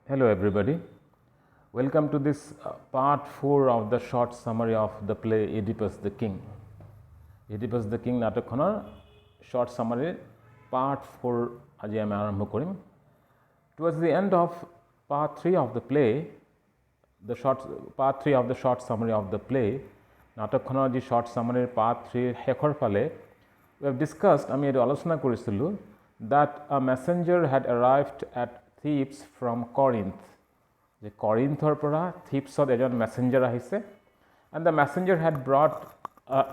Hello everybody, welcome to this part 4 of the short summary of the play Oedipus the King. Oedipus the King নাটকখনৰ short summary part 4 আজি আমি আৰম্ভ কৰিম. Towards the end of part 3 of the play, part 3 of the short summary of the play, নাটকখনৰ যি short summary part 3 শেষৰ ফালে we have discussed, আমি এইটো আলোচনা কৰিছিলোঁ that a messenger had arrived at Thebes from Corinth. যে কৰিন্থৰ পৰা থিপছত এজন মেছেঞ্জাৰ আহিছে and the messenger had brought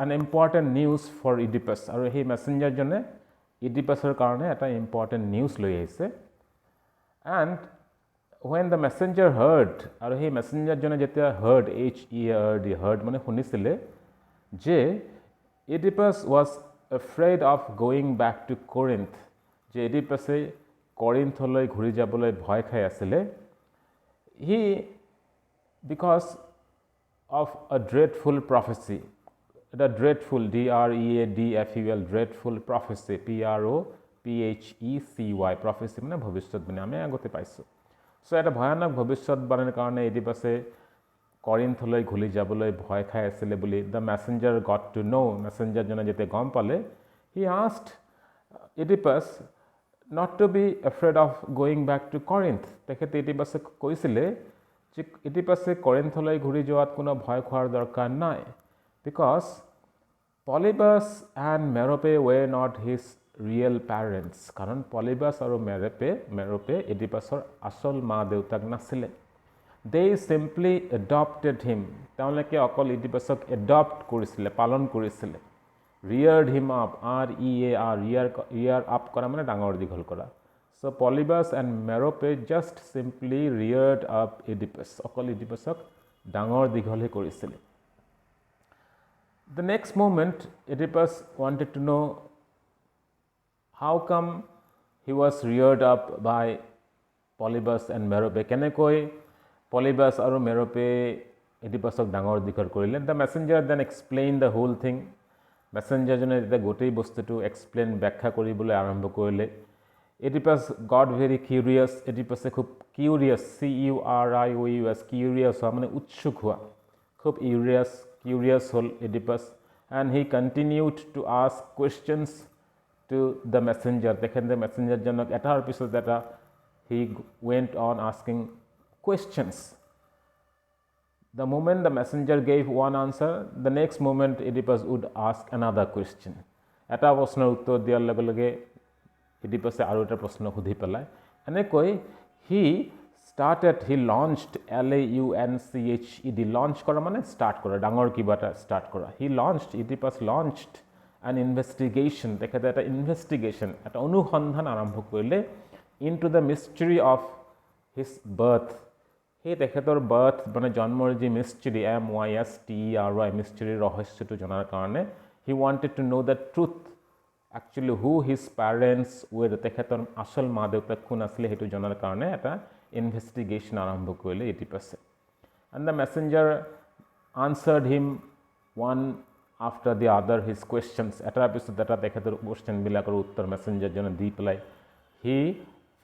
an important news for Oedipus আৰু সেই মেছেঞ্জাৰজনে ইডিপাছৰ কাৰণে এটা important news লৈ আহিছে. And when the messenger heard, আৰু সেই মেছেঞ্জাৰজনে যেতিয়া heard, heard মানে শুনিছিলে যে Oedipus was afraid of going back to Corinth, যে ইডিপাছে কৰিন্থলৈ ঘূৰি যাবলৈ ভয় খাই আছিলে. He, because of a dreadful prophecy, a dreadful dreadful dreadful prophecy, PROPHECY, prophecy মানে ভৱিষ্যতবাণী আমি আগতে পাইছোঁ. সো এটা ভয়ানক ভৱিষ্যতবাণীৰ কাৰণে ইডিপাছে কৰিন্থলৈ ঘূৰি যাবলৈ ভয় খাই আছিলে বুলি the messenger got to know, মেছেঞ্জাৰজনে যেতিয়া গম পালে, he asked Oedipus not to be afraid of going back to Corinth. তেখেতে ইডিপাছে কৈছিলে যে ইডিপাছে কৰিন্থলৈ ঘূৰি যোৱাত কোনো ভয় খোৱাৰ দৰকাৰ নাই, because Polybus and Merope were not his real parents. কাৰণ পলিবাছ আৰু মেৰোপে ইডিপাছৰ আচল মা দেউতাক নাছিলে. They simply adopted him. তেওঁলোকে অকল ইডিপাছক এডপ্ট কৰিছিলে, পালন কৰিছিলে. Reared him up, rear up কৰা মানে ডাঙৰ দীঘল কৰা. So Polybus and Merope just simply reared up Oedipus. অকল ইডিপাছক ডাঙৰ দীঘলহে কৰিছিলে. The next moment, Oedipus wanted to know how come he was reared up by Polybus and Merope. কেনেকৈ Polybus আৰু Merope ইডিপাছক ডাঙৰ দীঘল কৰিলে. The messenger then explained the whole thing. মেছেঞ্জাৰজনে যেতিয়া গোটেই বস্তুটো এক্সপ্লেইন ব্যাখ্যা কৰিবলৈ আৰম্ভ কৰিলে. Oedipus got very curious. ইডিপাছে খুব কিউৰিয়াছ, CURIOUS, কিউৰিয়াছ হোৱা মানে উৎসুক হোৱা, খুব কিউৰিয়াছ হ'ল Oedipus. and he continued to ask questions to the messenger. তেখেতে মেছেঞ্জাৰজনক এটাৰ পিছত এটা he went on asking questions. The moment the messenger gave one answer, the next moment Oedipus would ask another question. এটা প্ৰশ্নৰ উত্তৰ দিয়াৰ লগে লগে ইডিপাছে আৰু এটা প্ৰশ্ন সুধি পেলায়. এনেকৈ he launched LAUNCHED, launch কৰা মানে ষ্টাৰ্ট কৰা, ডাঙৰ কিবা এটা ষ্টাৰ্ট কৰা. Oedipus launched an investigation. তেখেতে এটা ইনভেষ্টিগেশ্যন, এটা অনুসন্ধান আৰম্ভ কৰিলে into the mystery of his birth. সেই তেখেতৰ বাৰ্থ মানে জন্মৰ যি মিষ্টেৰী, MYSTERY, মিষ্টেৰীৰ ৰহস্যটো জনাৰ কাৰণে he wanted to know the truth, actually who his parents were, তেখেতৰ আচল মা দেউতাক কোন আছিলে সেইটো জনাৰ কাৰণে এটা ইনভেষ্টিগেশ্যন আৰম্ভ কৰিলে ইডিপাছে. and the messenger answered him one after the other his questions. এটাৰ পিছত এটা তেখেতৰ কুৱেশ্যনবিলাকৰ উত্তৰ মেছেঞ্জাৰজনে দি পেলাই he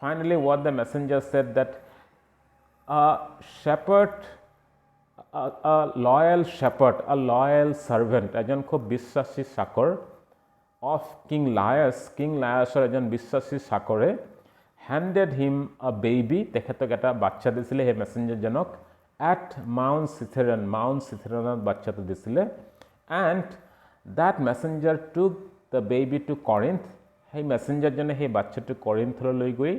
finally what the messenger said that a loyal shepherd, a loyal servant, এজন খুব বিশ্বাসী চাকৰ of King Laiusৰ এজন বিশ্বাসী চাকৰে handed him a baby, তেখেতক এটা বাচ্চা দিছিলে সেই মেছেঞ্জাৰজনক at Mount Cithæronত বাচ্চাটো দিছিলে. and that messenger took the baby to Corinth. সেই মেছেঞ্জাৰজনে সেই বাচ্চাটো কৰিন্থলৈ লৈ গৈ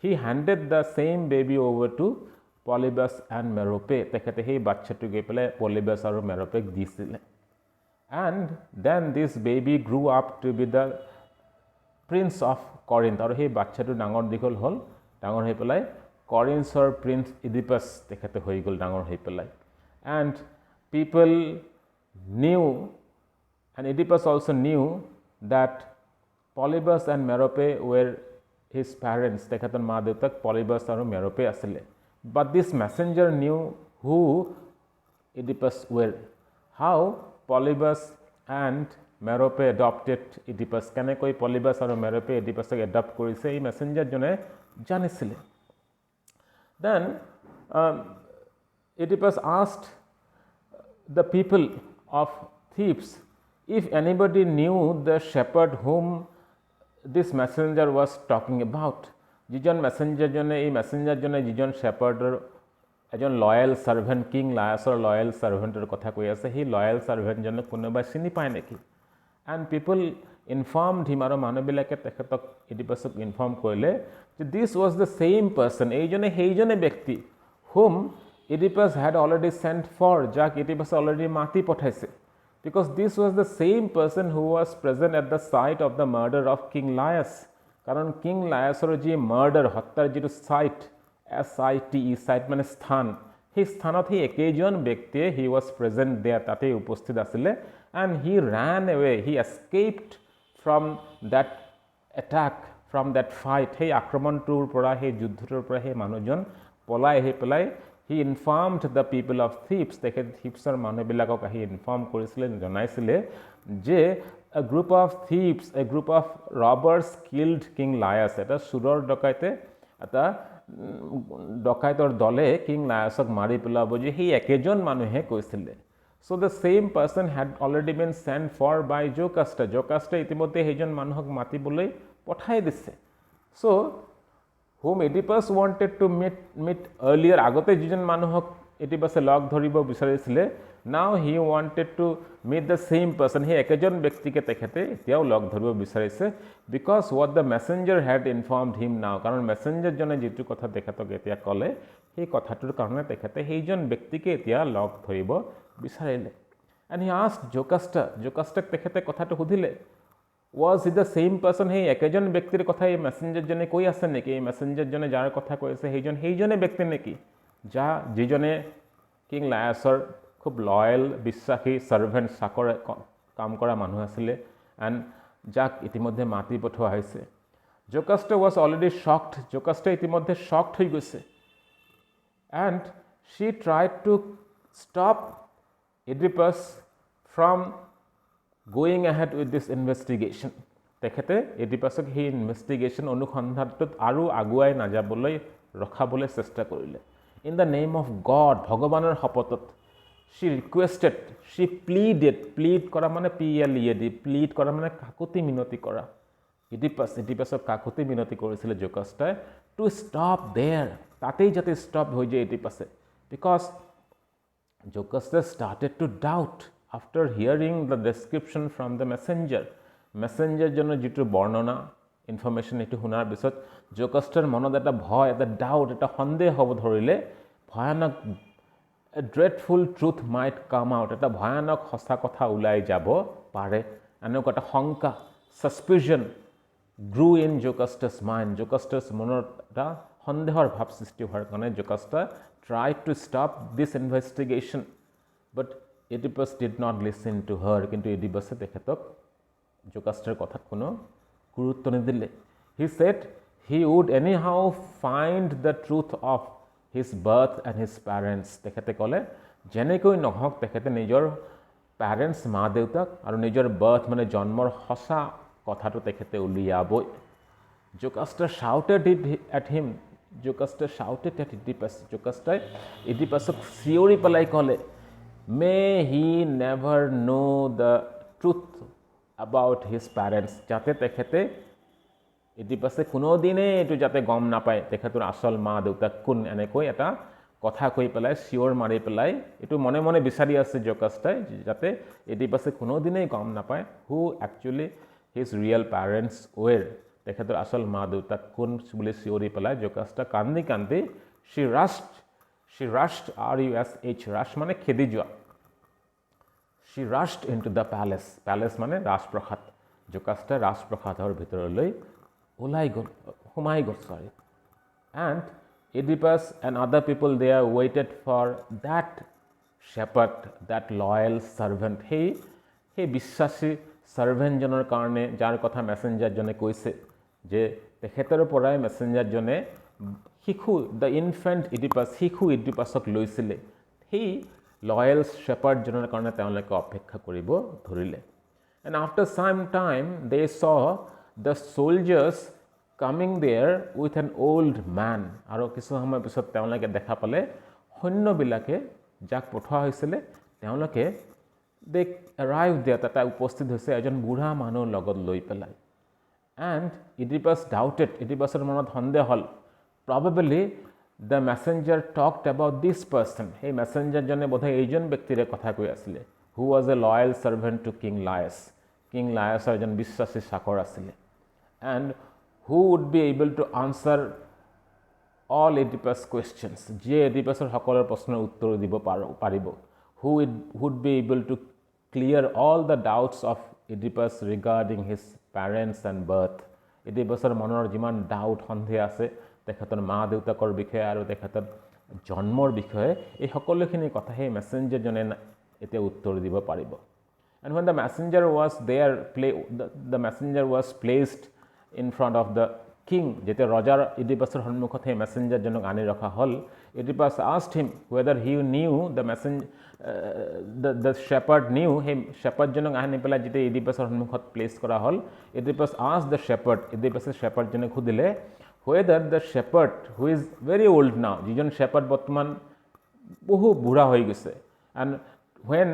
he handed the same baby over to Polybus and Merope. তেখেতে সেই বাচ্চাটো গৈ পেলাই Polybus আৰু Meropeক দিছিলে. and then this baby grew up to be the prince of Corinth. আৰু সেই বাচ্চাটো ডাঙৰ দীঘল হ'ল, ডাঙৰ হৈ পেলাই কৰিন্থৰ প্ৰিন্স ইডিপাছ তেখেতে হৈ গ'ল ডাঙৰ হৈ পেলাই. and people knew, and Oedipus also knew that Polybus and Merope were his parents. তেখেতৰ মা দেউতাক Polybus আৰু Merope আছিলে. but this messenger knew who Oedipus were. how Polybus and Merope adopted Oedipus. কেনেকৈ Polybus আৰু Merope Oedipusক এডপ্ট কৰিছে এই মেছেঞ্জাৰজনে জানিছিলে. Then Oedipus asked the people of Thebes if anybody knew the shepherd whom this messenger was talking about. যিজন মেসেঞ্জাৰ জনে এই মেসেঞ্জাৰজনে যিজন শেপাৰ্ডৰ এজন লয়েল সাৰ্ভেণ্ট কিং লায়াছৰ লয়েল সাৰ্ভেণ্টৰ কথা কৈ আছে সেই লয়েল সাৰ্ভেণ্টজনে কোনোবাই চিনি পায় নেকি এণ্ড পিপল ইনফৰ্মড হিম আৰু মানুহবিলাকে তেখেতক ইডিপাছক ইনফৰ্ম কৰিলে যে this was the same person এইজনে সেইজনে ব্যক্তি hmm Oedipus had already sent for যাক ইডিপাছে অলৰেডি মাতি পঠাইছে because this was the same person who was present at the site of the murder of King Laius. কারণ কিং লায়াছৰ যি murder হত্যাৰ যিটো সাইট SITE সাইট মানে স্থান সেই স্থানত সেই একেজন ব্যক্তিয়ে হি ৱাজ প্ৰেজেণ্ট দেয়াৰ তাতে উপস্থিত আছিলে and he ran away, he escaped from that attack, from that fight. সেই আক্ৰমণটোৰ পৰা সেই যুদ্ধটোৰ পৰা সেই মানুহজন পলাই আহি পেলাই he informed the people of Thebes. তেখেত থিপছৰ মানুহবিলাকক আহি ইনফৰ্ম কৰিছিলে জনাইছিলে যে a group of thieves, a group of robbers killed King Laius. এটা চুৰৰ ডকাইতে এটা ডকাইতৰ দলে কিং লায়াছক মাৰি পেলাব যে সেই একেজন মানুহে কৈছিলে so the same person had already been sent for by Jocasta. Jocasta ইতিমধ্যে সেইজন মানুহক মাতিবলৈ পঠাই দিছে so whom Oedipus wanted to meet earlier, আগতে যিজন মানুহক Oedipus লগ ধৰিব বিচাৰিছিলে now he wanted to meet the same person. সেই একেজন ব্যক্তিকে তেখেতে এতিয়াও লগ ধৰিব বিচাৰিছে because what the messenger had informed him now. কাৰণ মেসেঞ্জাৰজনে যিটো কথা তেখেতক এতিয়া ক'লে সেই কথাটোৰ কাৰণে তেখেতে সেইজন ব্যক্তিকে এতিয়া লগ ধৰিব বিচাৰিলে and he asked Jocasta তেখেতে কথাটো সুধিলে was it the same person? সেই একেজন ব্যক্তিৰ কথা এই মেসেঞ্জাৰজনে কৈ আছে নেকি এই মেসেঞ্জাৰজনে যাৰ কথা কৈ আছে সেইজনে ব্যক্তি নেকি যিজনে কিং লায়াছৰ খুব লয়েল বিশ্বাসী সাৰ্ভেণ্ট চাকৰ কাম কৰা মানুহ আছিলে এণ্ড যাক ইতিমধ্যে মাতি পঠোৱা হৈছে Jocasta was already shocked. Jocasta ইতিমধ্যে shocked হৈ গৈছে and she tried to stop Oedipus from going ahead with this investigation. তেখেতে Oedipusক সেই ইনভেষ্টিগেশ্যন অনুসন্ধানটোত আৰু আগুৱাই নাযাবলৈ ৰখাবলৈ চেষ্টা কৰিলে in the name of God. ভগৱানৰ শপতত she requested, she plead কৰা মানে PLEAD, plead কৰা মানে কাকুতি মিনতি কৰা Oedipusক কাকুতি মিনতি কৰিছিলে Jocasta to stop there. তাতেই যাতে stop হৈ যায় Oedipus because Jocasta started to doubt after hearing the description from the messengerজনৰ যিটো বৰ্ণনা ইনফৰমেশ্যন এইটো শুনাৰ পিছত Jocastaৰ মনত এটা ভয় এটা ডাউট এটা সন্দেহ হ'ব ধৰিলে ভয়ানক a dreadful truth might come out. এটা ভয়ানক সঁচা কথা ওলাই যাব পাৰে এনেকুৱা এটা শংকা suspicion grew in Jocasta's mind. Jocasta's মনত এটা সন্দেহৰ ভাৱ সৃষ্টি হোৱাৰ কাৰণে Jocasta tried to stop this investigation but Oedipus did not listen to her. কিন্তু Oedipus তেখেতক Jocastaৰ কথাত কোনো গুৰুত্ব নিদিলে he said he would anyhow find the truth of his birth and his parents. তেখেতে ক'লে যেনেকৈ নহওক তেখেতে নিজৰ পেৰেণ্টছ মা দেউতাক আৰু নিজৰ বাৰ্থ মানে জন্মৰ সঁচা কথাটো তেখেতে উলিয়াবই Jocasta shouted at him. Jocasta shouted at Oedipus. Jocasta Oedipusক চিঞৰি পেলাই ক'লে may he never know the truth about his parents. যাতে তেখেতে Oedipus কোনোদিনে এইটো যাতে গম নাপায় তেখেতৰ আসল মা দেউতা কোন এনেকৈ এটা কথা কৈ পেলাই চিঞৰ মাৰি পেলাই এইটো মনে মনে বিচাৰি আছে Jocasta যাতে Oedipus কোনোদিনে গম নাপায় who actually his real parents were. তেখেতৰ আসল মা দেউতা কোন বুলি চিঞৰি পেলাই Jocasta কান্দি she rushed rush মানে খেদি যোৱা she rushed into the palace মানে ৰাজপ্ৰসাদ Jocasta ৰাজপ্ৰসাদৰ ভিতৰলৈ সোমাই গ'ল and Oedipus and other people there waited for that shepherd, that loyal servant. সেই বিশ্বাসী সাৰ্ভেণ্টজনৰ কাৰণে যাৰ কথা মেসেঞ্জাৰজনে কৈছে যে তেখেতৰ পৰাই মেসেঞ্জাৰজনে শিশু দ্য ইনফেণ্ট Oedipus শিশু Oedipusক লৈছিলে সেই লয়েল shepherdজনৰ কাৰণে তেওঁলোকে অপেক্ষা কৰিব ধৰিলে and after some time they saw the soldiers coming there with an old men আৰু কিছু সময় পিছত তেওঁলোকে দেখা পালে সৈন্যবিলাকে যাক পঠোৱা হৈছিলে তেওঁলোকে দে এৰাইভ দেয়াৰ তাতে উপস্থিত হৈছে এজন বুঢ়া মানুহ লগত লৈ পেলাই এণ্ড ইডিপাছ ডাউটেড ইডিপাছৰ মনত সন্দেহ হ'ল probably the messenger talked about this person সেই মেছেঞ্জাৰজনে বোধহয় এইজন ব্যক্তিৰে কথা কৈ আছিলে who was a loyal servant to king লায়াছৰ এজন বিশ্বাসী চাকৰ আছিলে and who would be able to answer all Oedipus questions যে Oedipusৰ সকলো প্ৰশ্নৰ উত্তৰ দিব পাৰিব who would be able to clear all the doubts of Oedipus regarding his parents and birth Oedipusৰ মনৰ যিমান ডাউট সন্দেহ আছে তেখেতৰ মা দেউতাকৰ বিষয়ে আৰু তেখেতৰ জন্মৰ বিষয়ে এই সকলোখিনি কথা সেই মেছেঞ্জাৰজনে এতিয়া উত্তৰ দিব পাৰিব and when the messenger was there the messenger was placed in front of the king jete rajar Oedipusৰ সন্মুখত হে মেছেঞ্জাৰ জনক আনি ৰখা হল Oedipus asked him whether he knew the shepherd knew him shepherd জনক আনি পেলাই jete Oedipusৰ সন্মুখত প্লেস কৰা হল Oedipus asked the shepherd Oedipus shepherd জনক খুদিলে whether the shepherd who is very old now যিজন shepherd বৰ্তমান বহু বুঢ়া হৈ গৈছে and when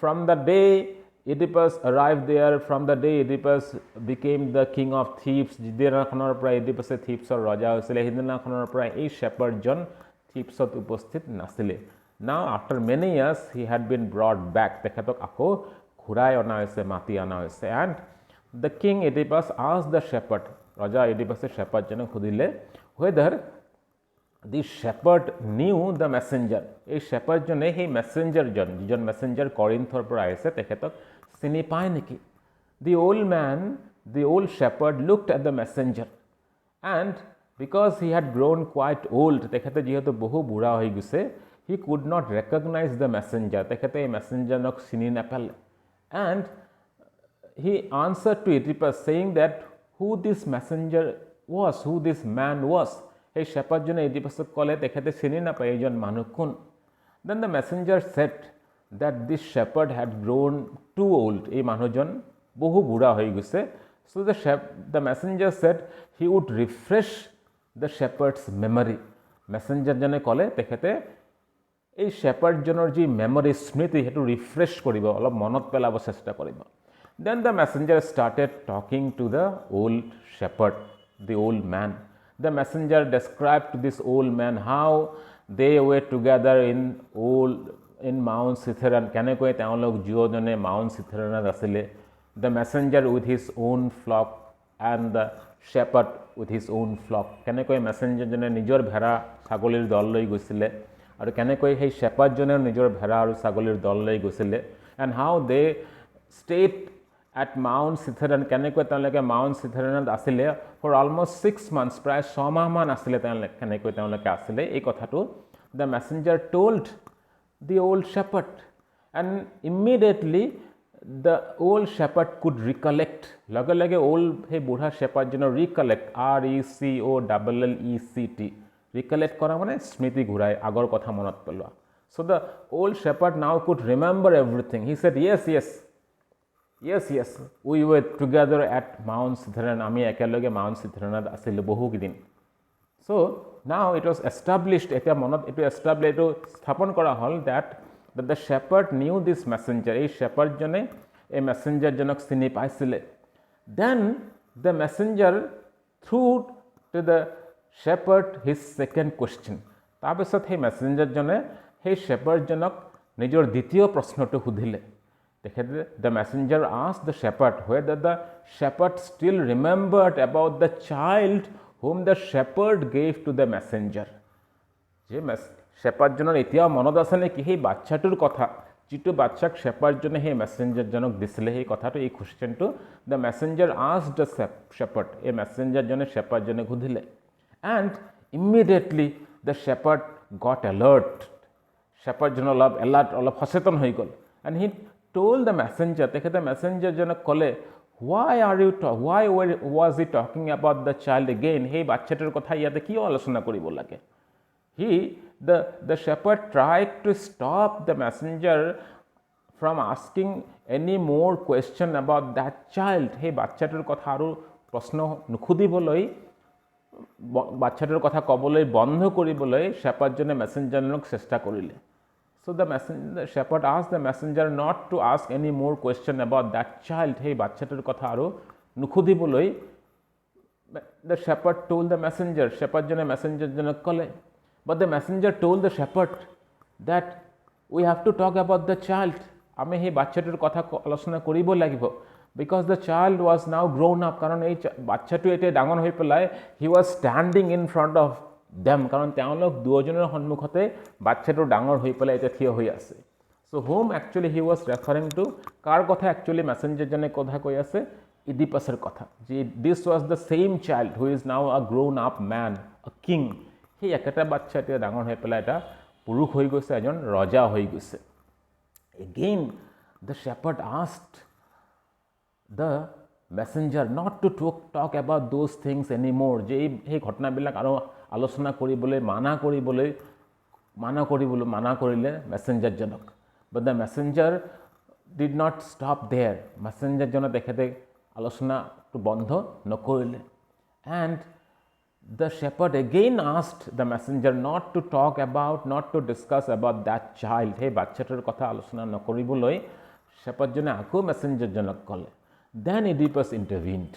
from the day Oedipus arrived there from the day Oedipus became the king of Thebes যিদিনাখনৰ পৰা Oedipus Thebesৰ ৰজা হৈছিল সেইদিনাখনৰ পৰা এই shepherdজন Thebesত উপস্থিত নাছিলে now after many years he had been brought back তেখেতক আকৌ ঘূৰাই অনা হৈছে মাতি অনা হৈছে and the king Oedipus asked the shepherd ৰজা Oedipus shepherdজনক সুধিলে whether the shepherd knew the messenger এই shepherdজনে সেই messengerজন যিজন messenger কৰিন্থৰ পৰা আহিছে তেখেতক চিনি পায় নেকি the old shepherd looked at the messenger and because he had grown quite old তেখেতে যেহেতু বহু বুঢ়া হৈ গৈছে he could not recognize the messenger তেখেতে এই messengerক চিনি নাপালে and he answered to Oedipus saying that who this messenger was who this man was এই shepherdজনে Oedipusক ক'লে তেখেতে চিনি নাপায় এইজন মানুহ কোন then the messenger said that this shepherd had grown too old এই মানুহজন বহু বুঢ়া হৈ গৈছে so the messenger said he would refresh the shepherd's memory messenger জনে ক'লে তেখেতে এই shepherdজনৰ যি memory স্মৃতি হেতু refresh কৰিব অলপ মনত পেলাব চেষ্টা কৰিব then the messenger started talking to the old shepherd the old man the messenger described to this old man how they were together in Mount Cithaeron কেনেকৈ তেওঁলোক দুজনে Mount Cithaeronত আছিল the messenger with his own flock and the shepherd with his own flock কেনেকৈ messenger জনে নিজৰ ভেড়া ছাগলীৰ দল লৈ গৈছিল আৰু কেনেকৈ সেই shepherd জনে নিজৰ ভেড়া আৰু ছাগলীৰ দল লৈ গৈছিল and how they stayed at Mount Cithaeron কেনেকৈ তেওঁলোকে Mount Cithaeronত আছিল for almost 6 months প্ৰায় 6 মাহ মান আছিল তেওঁলোকে কেনেকৈ তেওঁলোকে আছিল এই কথাটো the messenger told the old shepherd and immediately the old shepherd could recollect lage lage old he buddha shepherd jeno recollect RECOLLECT recollect kora mane smriti ghurai agor kotha monot pelwa so the old shepherd now could remember everything he said yes we were together at Mount Cithaeron ami ekeloge Mount Cithaeronat asil bohu gidin so now it was established eta monot etu established sthapon kora hol that the shepherd knew this messenger ei shepherd jone a messenger janok chini paisile then the messenger threw to the shepherd his second question tar pisot he messenger jone he shepherd janok nijor ditiyo proshno to hudile the messenger asked the shepherd whether the shepherd still remembered about the child whom the shepherd gave to the messenger je shepherd joner etia monot ase ne ki hei bachchatur kotha jitu bachchak shepherd jone he messenger janok disile hei kotha to ei question to the messenger asked the shepherd a messenger jone shepherd jone khudile and immediately the shepherd got alert shepherd jone alert olop hoseton hoi gol and he told the messenger the messenger janok kole why was he talking about the child again hey bachchatur kotha iate ki alochona koribo lage the shepherd tried to stop the messenger from asking any more question about that child hey bachchatur kotha aru প্ৰশ্ন নুখুদিবলৈ বাচ্চাটোৰ কথা ক'বলৈ বন্ধ কৰিবলৈ শেপাৰ্ডজনে মেছেঞ্জাৰজনক চেষ্টা কৰিলে so the shepherd asked the messenger not to ask any more question about that child hey বাচ্চাটোৰ কথা আৰু নুখুদিবলৈ the shepherd told the messenger শেপাৰ্ডজনে মেছেঞ্জাৰজনক ক'লে but the messenger told the shepherd that we have to talk about the child আমি সেই বাচ্চাটোৰ কথা আলোচনা কৰিব লাগিব because the child was now grown up কাৰণ এই বাচ্চাটো এতিয়া ডাঙৰ হৈ পেলাই he was standing in front of them কাৰণ তেওঁলোক দুজনৰ সন্মুখতে বাচ্চাটো ডাঙৰ হৈ পেলাই এতিয়া থিয় হৈ আছে so whom actually he was referring to কাৰ কথা actually messenger জনে কথা কৈ আছে ইডিপাছৰ কথা যে this was the same child who is now a grown up man a king সেই একটা বাচ্চা এতিয়া ডাঙৰ হৈ পেলাই এটা পুৰুষ হৈ গৈছে এজন ৰজা হৈ গৈছে again the shepherd asked the messenger not to talk about those things anymore যে এই ঘটনাবিলাক আৰু আলোচনা কৰিবলৈ মানা কৰিলে মেছেঞ্জাৰ জনক but the messenger did not stop there messenger জনে তেখেতে আলোচনাটো বন্ধ নকৰিলে and the shepherd again asked the messenger not to discuss about that child hey বাচ্চাটোৰ কথা আলোচনা নকৰিবলৈ shepherd জনে আকৌ messenger জনক ক'লে then Oedipus intervened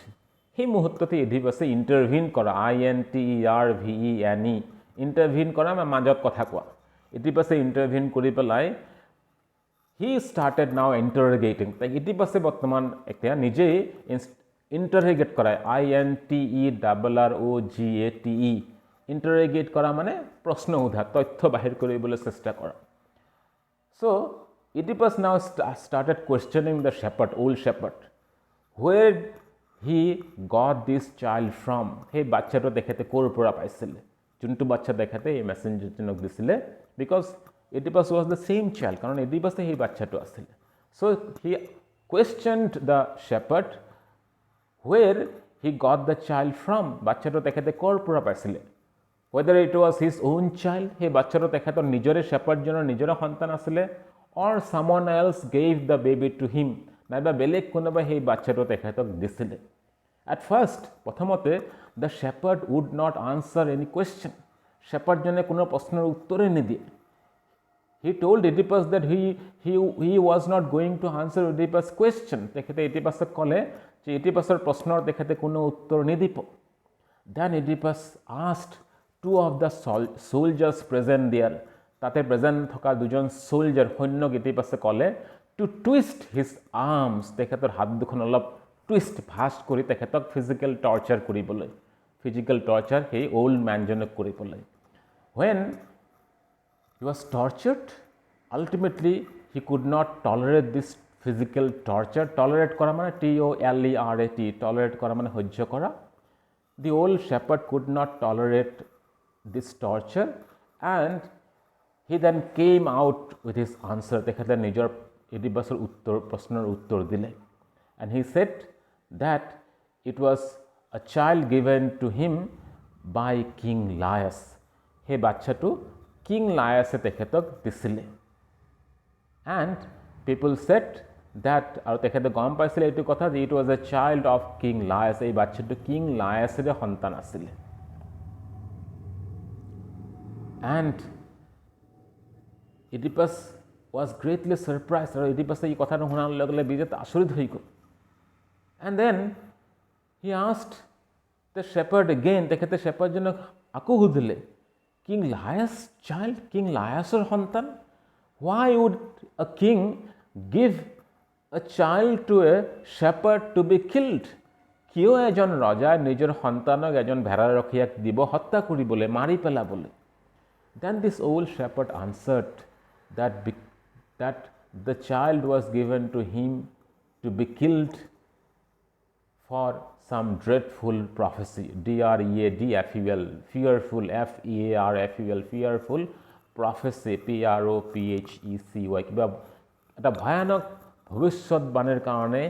সেই মুহূৰ্ততে Oedipus ইন্টাৰভিন কৰা INTERVENE ইন্টাৰভিন কৰা মাজত কথা কোৱা Oedipus ইন্টাৰভিন কৰি পেলাই he started now interrogating তাই Oedipus বৰ্তমান এতিয়া নিজে ইন্টাৰগেট কৰা INTERROGATE ইন্টাৰগেট কৰা মানে প্ৰশ্ন সোধা তথ্য বাহিৰ কৰিবলৈ চেষ্টা কৰা so Oedipus now started questioning the shepherd old shepherd where he got this child from hey বাচ্চাটো তেখেতে ক'ৰ পৰা পাইছিলে যোনটো বাচ্চা তেখেতে এই মেছেঞ্জাৰজনক দিছিলে because Oedipus was the same child কারণ Oedipus এই বাচ্চাটো আছিল so he questioned the shepherd where he got the child from বাচ্চাটো তেখেতে ক'ৰ পৰা পাইছিলে whether it was his own child সেই বাচ্চাটো তেখেতৰ নিজৰে shepherdজনৰ নিজৰে সন্তান আছিল or someone else gave the baby to him নাইবা বেলেগ কোনোবা সেই বাচ্চাটো তেখেতক দিছিলে at first প্ৰথমতে the shepherd would not answer any question shepherdজনে কোনো প্ৰশ্নৰ উত্তৰে নিদিয়ে he told Oedipus that he was not going to answer Oedipus question তেখেতে Oedipusক ক'লে যে Oedipusৰ প্ৰশ্নৰ তেখেতে কোনো উত্তৰ নিদিব then Oedipus asked two of the soldiers present there তাতে প্ৰেজেন্ট থকা দুজন সোলজাৰ সৈন্যক Oedipusে ক'লে to twist his arms তেখেতৰ হাত দুখন অলপ টুইষ্ট ফাষ্ট কৰি তেখেতক ফিজিক্যাল টৰ্চাৰ কৰিবলৈ ফিজিক্যাল টৰ্চাৰ সেই ওল্ড ম্যানজনক কৰিবলৈ when he was tortured ultimately he could not tolerate this physical torture tolerate করা মানে TOLERATE tolerate করা মানে সহ্য করা the old shepherd could not tolerate this torture and he then came out with his answer তেখেতে নিজৰ Oedipusৰ প্ৰশ্নৰ উত্তৰ দিলে and he said that it was a child given to him by King Laius সেই বাচ্চাটো King Laius তেখেতক দিছিলে and people said that আৰু তেখেতে গম পাইছিলে এইটো কথা যে it was a child of King Laius এই বাচ্চাটো King Laiusৰ সন্তান আছিল and Oedipus was greatly surprised আৰু Oedipus এই কথাটো শুনাৰ লগে লগে বিৰাট আচৰিত হৈ গ'ল and then he asked the shepherd again তেখেতে shepherdজনক আকৌ সুধিলে King Laius child King Laiusৰ সন্তান why would a king give a child to a shepherd to be killed কিয় এজন ৰজাই নিজৰ সন্তানক এজন ভেড়াৰখীয়াক দিব হত্যা কৰিবলৈ মাৰি পেলাবলৈ then this old shepherd answered that the child was given to him to be killed for some dreadful prophecy DREADFUL fearful FEARFUL fearful prophecy PROPHECY কিবা এটা ভয়ানক ভৱিষ্যৎবাণীৰ কাৰণে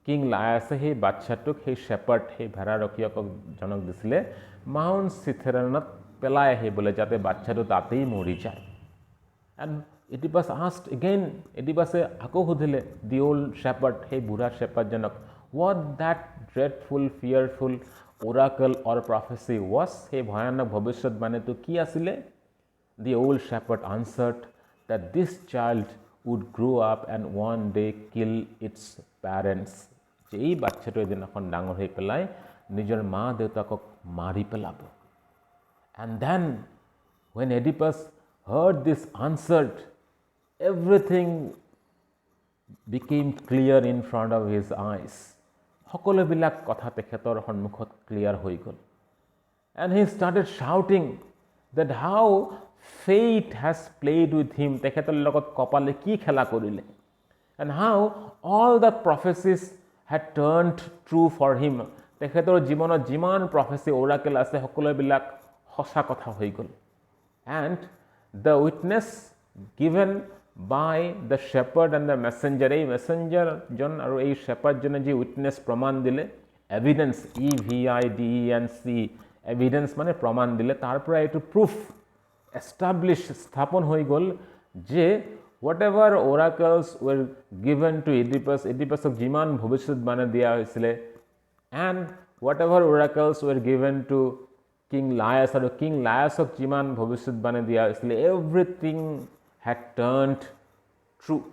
কিং লায়াছে সেই বাচ্চাটোক সেই shepherd সেই ভেড়াৰখীয়াকক জনক দিছিলে মাউণ্ট চিথেৰণত পেলাই আহিবলৈ যাতে বাচ্চাটো তাতেই মৰি যায় and Oedipus asked again Oedipusে আকৌ সুধিলে the old shepherd hey বুঢ়া shepherd জনক what that dreadful, fearful oracle or prophecy was. সেই ভয়ানক ভবিষ্যৎবাণীটো কি আছিলে? The old shepherd answered that this child would grow up and one day kill its parents. যে এই বাচ্চাটো এদিনাখন ডাঙৰ হৈ পেলাই নিজৰ মা দেউতাকক মাৰি পেলাব. And then when Oedipus heard this answered, everything became clear in front of his eyes. সকলোবিলাক কথা তেখেতৰ সন্মুখত ক্লিয়াৰ হৈ গ'ল. And he started shouting that how fate has played with him. তেখেতৰ লগত কপালে কি খেলা কৰিলে. And how all the prophecies had turned true for him. তেখেতৰ জীৱনত যিমান prophecy oracle আছে সকলোবিলাক সঁচা কথা হৈ গ'ল. And the witness given by the shepherd and the messenger, এই messenger জন আৰু এই shepherd জনে যি witness প্ৰমাণ দিলে, evidence, evidence, evidence মানে প্ৰমাণ দিলে, তাৰ পৰা এইটো proof establish স্থাপন হৈ গ'ল যে whatever oracles were given to Oedipus, Oedipusক যিমান ভৱিষ্যৎবাণী দিয়া হৈছিলে, and whatever oracles were given to King Laius আৰু King Laiusক যিমান ভৱিষ্যৎবাণী দিয়া হৈছিলে, everything had turned true.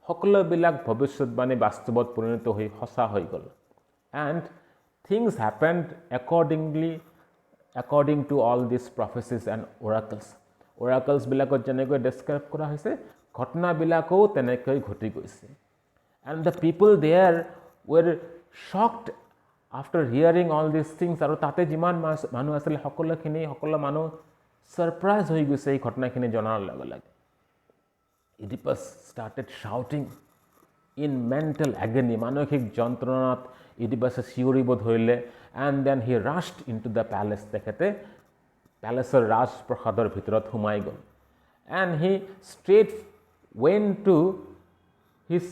সকলোবিলাক ভৱিষ্যৎবাণী বাস্তৱত পৰিণত হৈ সঁচা হৈ গ'ল. And things happened according to all these prophecies and oracles. Oracles বিলাকত যেনেকৈ describe কৰা হৈছে, ঘটনাবিলাকও তেনেকৈ ঘটি গৈছে. And the people there were shocked after hearing all these things. আৰু তাতে যিমান মানুহ আছিল সকলো মানুহ সাৰপ্ৰাইজ হৈ গৈছে এই ঘটনাখিনি জনাৰ লগে লগে. Oedipus started shouting in mental agony. মানসিক যন্ত্ৰণাত Oedipus চিঞৰিব ধৰিলে. And then he rushed into the palace. তেখেতে প্যালেচৰ ৰাজপ্ৰসাদৰ ভিতৰত সোমাই গ'ল. And he straight went to his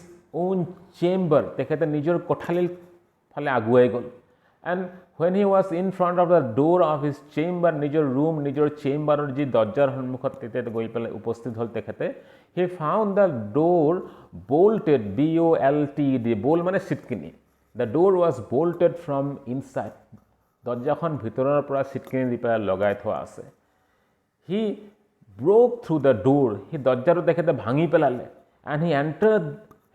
own chamber. তেখেতে নিজৰ কোঠালিৰ ফালে আগুৱাই গ'ল. And when he was in front of the door of his chamber, নিজৰ room, নিজৰ chamberৰ যি দৰ্জাৰ সন্মুখত তেখেতে গৈ পেলাই উপস্থিত হ'ল তেখেতে, he found the door bolted, B-O-L-T-E-D, bolt মানে চিটকিনি. The door was bolted from inside. দৰ্জাখন ভিতৰৰ পৰা চিটকিনি দি পেলাই লগাই থোৱা আছে. He broke through the door. সি দৰ্জাটো তেখেতে ভাঙি পেলালে. And he entered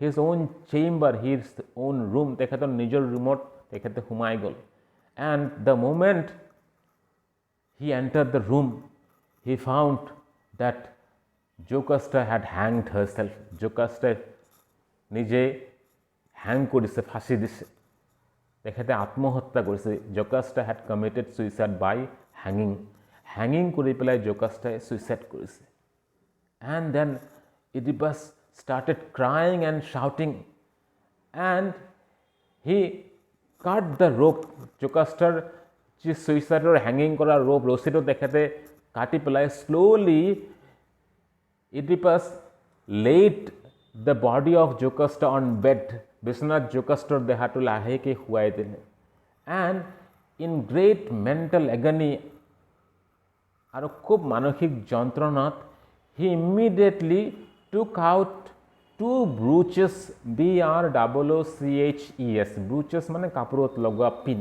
his own chamber, his own room. তেখেতৰ নিজৰ ৰুমত তেখেতে সোমাই গ'ল. And the moment he entered the room, he found that Jocasta had hanged herself. Jocasta নিজে হ্যাং কৰিছে, ফাঁচি দিছে. তেখেতে আত্মহত্যা কৰিছে. Jocasta had committed suicide by hanging. Hanging কৰি পেলাই Jocastaই suicide কৰিছে. And then Oedipus started crying and shouting. And he cut the rope. Jocastaৰ যি suicideৰ hanging কৰা rope, ৰছীটো তেখেতে কাটি পেলাই slowly Oedipus laid the body of Jocasta on bed. বিছনাত Jocastaৰ দেহাটো লাহেকৈ শুৱাই দিলে. And in great mental agony আৰু খুব মানসিক যন্ত্ৰণাত he immediately took out two brooches, B-R-O-O-C-H-E-S. brooches মানে কাপোৰত লগোৱা পিন.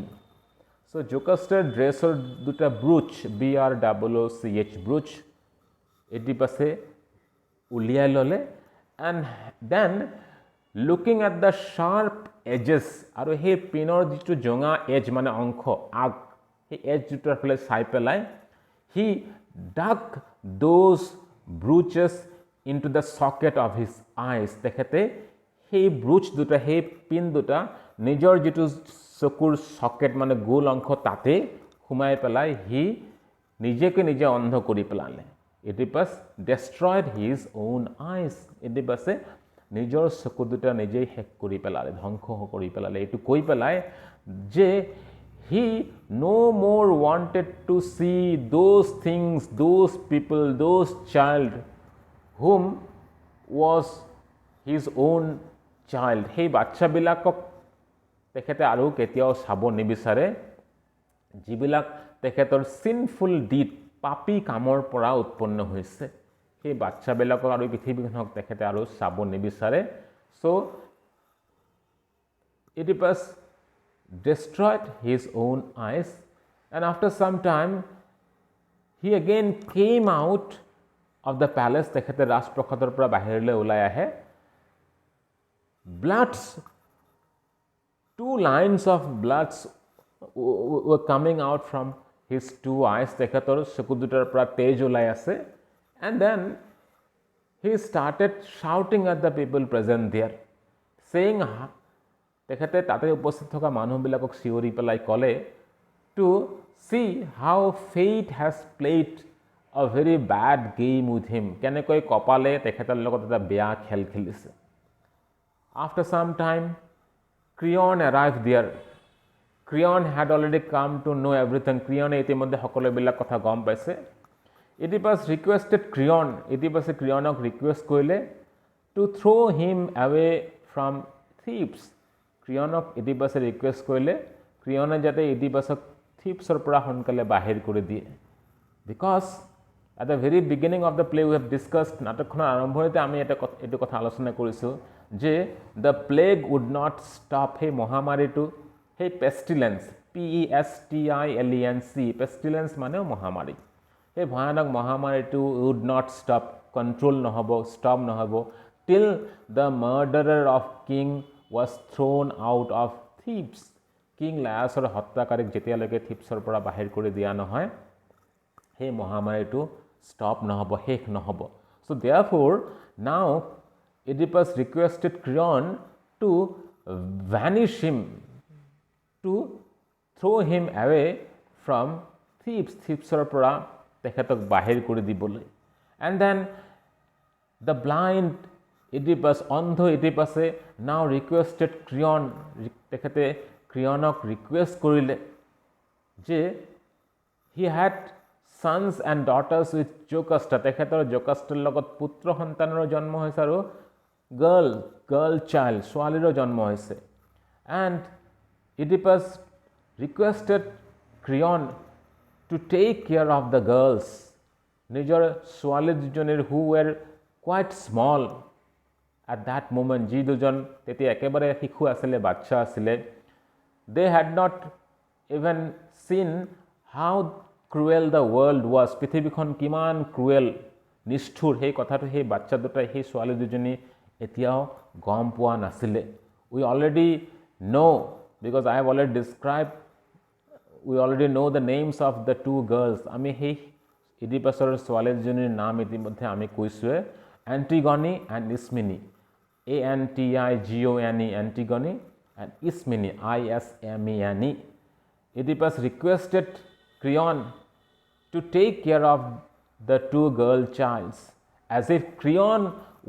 So Jocastaৰ ড্ৰেছৰ দুটা brooch, B-R-O-O-C-H, brooch Oedipusে উলিয়াই ল'লে. And then looking at the sharp edges, আৰু সেই পিনৰ যিটো জঙা এজ মানে অংশ আগ, সেই এজ দুটাৰ ফালে চাই পেলাই he dug those brooches into the socket of his eyes. তেখেতে সেই ব্ৰুচ দুটা, সেই পিন দুটা নিজৰ যিটো চকুৰ সকেট মানে গোল অংশ তাতে সোমাই পেলাই সি নিজকে নিজে অন্ধ কৰি পেলালে. Oedipus destroyed his own eyes. Oedipusে নিজৰ চকু দুটা নিজেই শেষ কৰি পেলালে, ধ্বংস কৰি পেলালে. এইটো কৈ পেলাই যে he no more wanted to see those things, those people, those child whom was his own child. সেই বাচ্চাবিলাকক তেখেতে আৰু কেতিয়াও চাব নিবিচাৰে, যিবিলাক তেখেতৰ sinful deed, পাপী কামৰ পৰা উৎপন্ন হৈছে. সেই বাচ্চাবিলাকক আৰু পৃথিৱীখনক তেখেতে আৰু চাব নিবিচাৰে. So Oedipus destroyed his own eyes, and after some time he again came out of the palace. তেখেতে ৰাজপ্ৰসাদৰ পৰা বাহিৰলৈ ওলাই আহে. Bloods, 2 lines of bloods were coming out from his 2 eyes. তেখেতৰ চকু দুটাৰ পৰা তেজ ওলাই আছে. And then he started shouting at the people present there, saying, তেখেতে তাতে উপস্থিত থকা মানুহবিলাকক চিঞৰি পেলাই ক'লে, to see how fate has played a very bad game with him. কেনেকৈ কপালে তেখেতৰ লগত এটা বেয়া খেল খেলিছে. After some time, Creon arrived there. Creon had already come to know everything. Creon ইতিমধ্যে সকলোবিলাক কথা গম পাইছে. Oedipus requested Creon. Oedipus Creonক ৰিকুৱেষ্ট কৰিলে to throw him away from Thebes. Creonক Oedipus ৰিকুৱেষ্ট কৰিলে Creonে যাতে Oedipusক Thebesৰ পৰা সোনকালে বাহিৰ কৰি দিয়ে. Because at the very beginning of the play we have discussed, নাটকখনৰ আৰম্ভণিতে আমি এইটো কথা আলোচনা কৰিছোঁ যে the plague would not stop, সেই মহামাৰীটো, সেই pestilence, pestilence, pestilence মানেও মহামাৰী, সেই ভয়ানক মহামাৰীটো would not stop, control নহ'ব, stop নহ'ব, till the murderer of king was thrown out of Thebes. King লায়াছৰ হত্যাকাৰীক যেতিয়ালৈকে থিপছৰ পৰা বাহিৰ কৰি দিয়া নহয়, সেই মহামাৰীটো stop নহ'ব, শেষ নহ'ব. So therefore now Oedipus requested Creon to vanish him, to throw him away from Thebes, Thebesৰ পৰা তেখেতক বাহিৰ কৰি দিবলৈ. And then the blind Oedipus, অন্ধ Oedipusে now requested Creon, তেখেতে Creonক ৰিকুৱেষ্ট কৰিলে যে he had sons and daughters with Jocasta. তেখেতৰ জকাষ্টাৰ লগত পুত্ৰ সন্তানৰো জন্ম হৈছে আৰু girl child, ছোৱালীৰো জন্ম হৈছে. And Oedipus requested Creon to take care of the girls. নিজৰ ছোৱালী দুজনীৰ who were quite small at that moment, যি দুজন তেতিয়া একেবাৰে শিশু আছিলে, বাচ্চা আছিলে. They had not even seen how cruel the world was. পৃথিৱীখন কিমান cruel, নিষ্ঠুৰ, সেই কথাটো সেই বাচ্চা দুটাই, সেই ছোৱালী দুজনী এতিয়াও গম পোৱা নাছিলে. We already know, because I have already described, we already know the names of the 2 girls. আমি সেই Oedipusৰ ছোৱালী দুজনীৰ নাম ইতিমধ্যে আমি কৈছোৱে, Antigone and Ismene, Antigone, Antigone, and Ismene, Ismene. Oedipus requested Creon to take care of the 2 girl childs as if Creon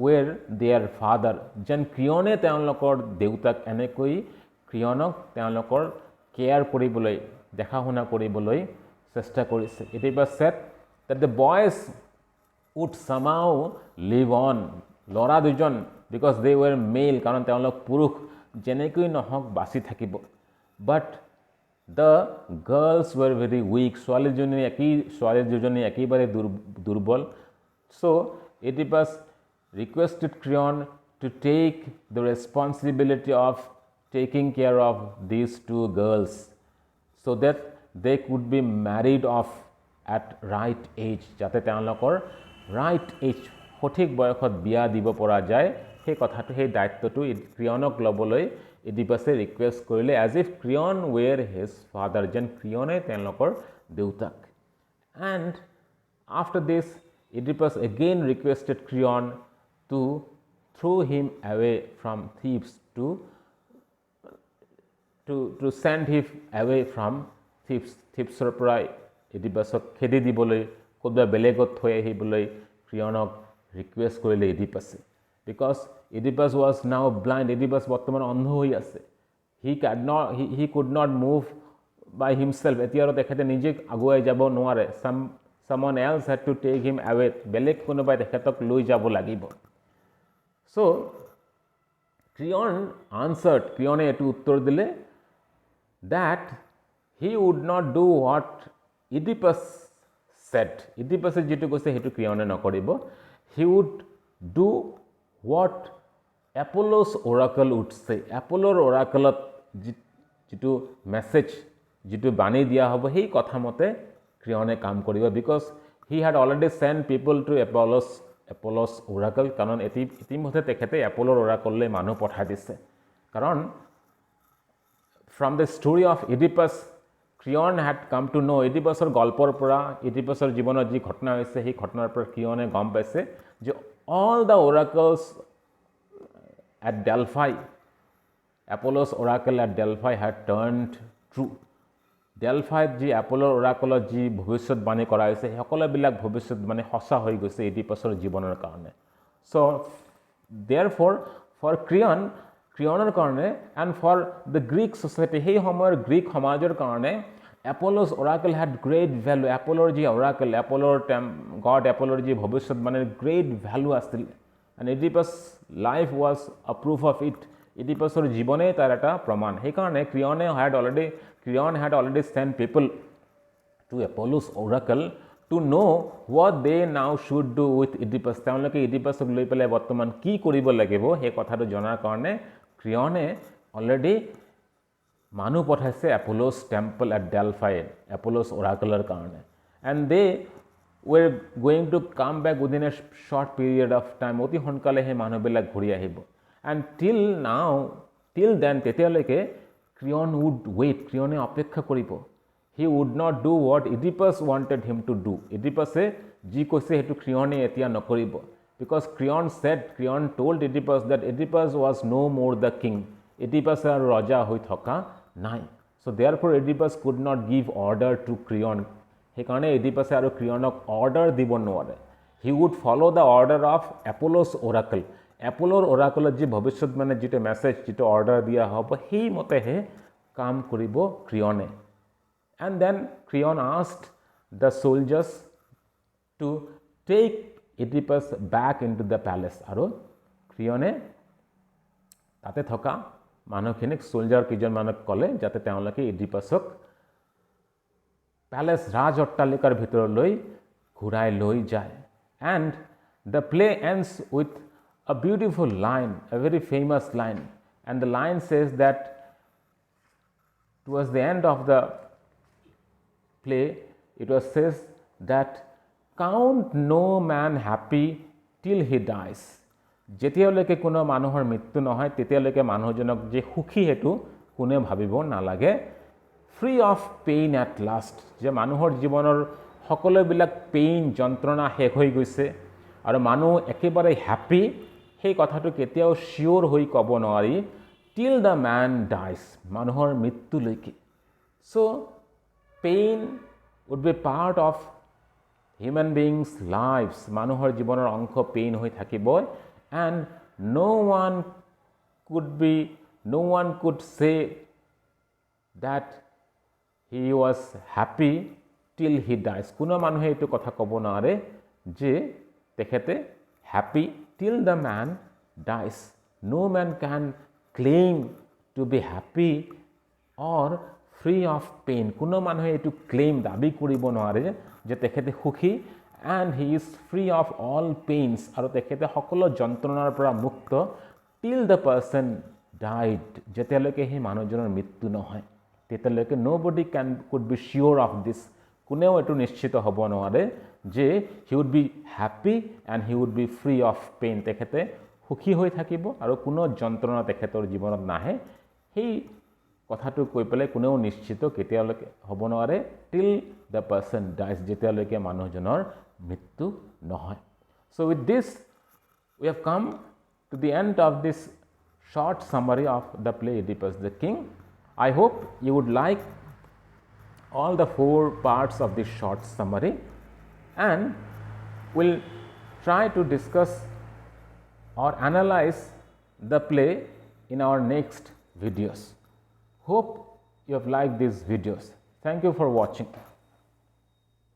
were their father. যেন Creonে তেওঁলোকৰ দেউতাক, এনেকৈ Creonক তেওঁলোকৰ কেয়াৰ কৰিবলৈ, দেখা শুনা কৰিবলৈ চেষ্টা কৰিছে. Oedipus said that the boys would somehow live on. ল'ৰা দুজন, because they were male, কাৰণ তেওঁলোক পুৰুষ, যেনেকৈ নহওক বাচি থাকিব. But the girls were very weak. ছোৱালী দুজনী একেবাৰে দুৰ্বল. So Oedipus requested Creon to take the responsibility of taking care of these 2 girls so that they could be married off at right age, যাতে তেওঁলোকৰ right age, সঠিক বয়সত বিয়া দিব পৰা যায়, সেই কথাটো, সেই দায়িত্বটো Creonক ল'বলৈ Oedipusে ৰিকুৱেষ্ট কৰিলে, as if Creon were his father, যেন Creonে তেওঁলোকৰ দেউতাক. And after this Oedipus again requested Creon to throw him away from Thebes, to send him away from Thebes. Thebesৰ পৰা Oedipusক খেদি দিবলৈ, ক'ৰবাত বেলেগত থৈ আহিবলৈ Creonক ৰিকুৱেষ্ট কৰিলে Oedipusে. Because Oedipus was now blind. Oedipus বৰ্তমান অন্ধ হৈ আছে. He could not move by himself. এতিয়া আৰু তেখেতে নিজে আগুৱাই যাব নোৱাৰে. Someone else had to take him away. বেলেগ কোনোবাই তেখেতক লৈ যাব লাগিব. So Creon answered, Creonে এইটো উত্তৰ দিলে that he would not do what Oedipus said. Oedipusে যেটো কৈছে সেইটো Creonে নকৰিব. He would do what Apollo's oracle would say. Apollo's oracle যিটো মেছেজ যিটো বাণী দিয়া হ'ব সেই কথা মতে ক্ৰিয়নে কাম কৰিব because he had already send people to Apollo's oracle কাৰণ ইতিমধ্যে তেখেতে এপলৰ ওৰাকললৈ মানুহ পঠাই দিছে কাৰণ from the story of Oedipus Creon had come to know ইডিপাছৰ গল্পৰ পৰা ইডিপাছৰ জীৱনত যি ঘটনা হৈছে সেই ঘটনাৰ পৰা ক্ৰিয়নে গম পাইছে যে all the oracles at Delphi, Apollo's oracle at Delphi had turned true. Delphi ji Apollo oracle ji bhavishyatbani kora hoise সকলো বিলাক ভৱিষ্যতবাণী সঁচা হৈ গৈছে ইডিপাছৰ জীৱনৰ কাৰণে so therefore for ক্ৰিয়নৰ কাৰণে and for the Greek society সেই সময়ৰ গ্ৰীক সমাজৰ কাৰণে Apollo's oracle had great value Apolloৰ ji oracle Apolloৰ god Apolloৰ ji ভৱিষ্যতবাণীৰ great value আছিল and Oedipus life was a proof of it Oedipusৰ জীৱনে তাৰ এটা প্ৰমাণ সেইকাৰণে ক্ৰিয়ন had already sent people to Apollo's oracle to know what they now should do with Oedipus তেওঁলোকে Oedipusক লৈ পেলাই বৰ্তমান কি কৰিব লাগিব সেই কথাটো জনাৰ কাৰণে ক্ৰিয়নে অলৰেডি মানুহ পঠাইছে Apollo's temple at Delphi Apollo's oracleৰ কাৰণে and they were going to come back within a short period of time অতি সোনকালে হে মানুহবিলাক ঘূৰি আহিব and till then তেতিয়ালৈকে ক্ৰিয়ন would wait ক্ৰিয়নে অপেক্ষা কৰিব he would not do what Oedipus wanted him to do Oedipusে যি কৈছে হেতু ক্ৰিয়নে এতিয়া নকৰিব because ক্ৰিয়ন told Oedipus that Oedipus was no more the king Oedipus আৰু ৰজা হৈ থকা নাই so therefore Oedipus could not give order to ক্ৰিয়ন সেইকাৰণে Oedipus আৰু ক্ৰিয়নক অৰ্ডাৰ দিব নোৱাৰে he would follow the order of Apollo's oracle Apolloৰ oracle যি ভৱিষ্যত মানে যিটো মেছেজ যিটো অৰ্ডাৰ দিয়া হ'ব সেই মতেহে কাম কৰিব ক্ৰিয়নে and then ক্ৰিয়ন asked the soldiers to take Oedipus back into the palace আৰু ক্ৰিয়নে তাতে থকা মানুহখিনিক সোলজাৰ কিজন মানুহক ক'লে যাতে তেওঁলোকে Oedipusক প্যালেস ৰাজ অট্টালিকাৰ ভিতৰলৈ ঘূৰাই লৈ যায় and the play ends with a beautiful line a very famous line and the line says that towards the end of the play it was says that count no man happy till he dies যেতিয়ালৈকে কোনো মানুহৰ মৃত্যু নহয় তেতিয়ালৈকে মানুহজনক যে সুখী হেতু কোনে ভাবিব নালাগে free of pain at last যে মানুহৰ জীৱনৰ সকলোবিলাক পেইন যন্ত্ৰণা শেষ হৈ গৈছে আৰু মানুহ একেবাৰে হ্যাপি সেই কথাটো কেতিয়াও শিওৰ হৈ ক'ব নোৱাৰি till the man dies মানুহৰ মৃত্যুলৈকে so pain would be part of human beings lives মানুহৰ জীৱনৰ অংশ পেইন হৈ থাকিব and no one could say that he was happy till he dies কোনো মানুহে এটো কথা ক'ব নোৱাৰে যে তেখেতে happy till the man dies no man can claim to be happy or free of pain কোনো মানুহে এটো claim দাবী কৰিব নোৱাৰে যে তেখেতে সুখী and he is free of all pains আৰু তেখেতে সকলো যন্ত্ৰণাৰ পৰা মুক্ত till the person died যেতিয়ালৈকে সেই মানুহজনৰ মৃত্যু নহয় তেতিয়ালৈকে nobody could be sure of this কোনেও এটো নিশ্চিত হ'ব নোৱাৰে যে he would be happy and he would be free of pain তেখেতে সুখী হৈ থাকিব আৰু কোনো যন্ত্ৰণা তেখেতৰ জীৱনত নাহে সেই কথাটো কৈ পেলাই কোনেও নিশ্চিত কেতিয়ালৈকে হ'ব নোৱাৰে till the person dies যেতিয়ালৈকে মানুহজনৰ মৃত্যু নহয় so with this we have come to the end of this short summary of the play Oedipus the King I hope you would like all the 4 parts of this short summary and we'll try to discuss or analyze the play in our next videos. Hope you have liked these videos. Thank you for watching.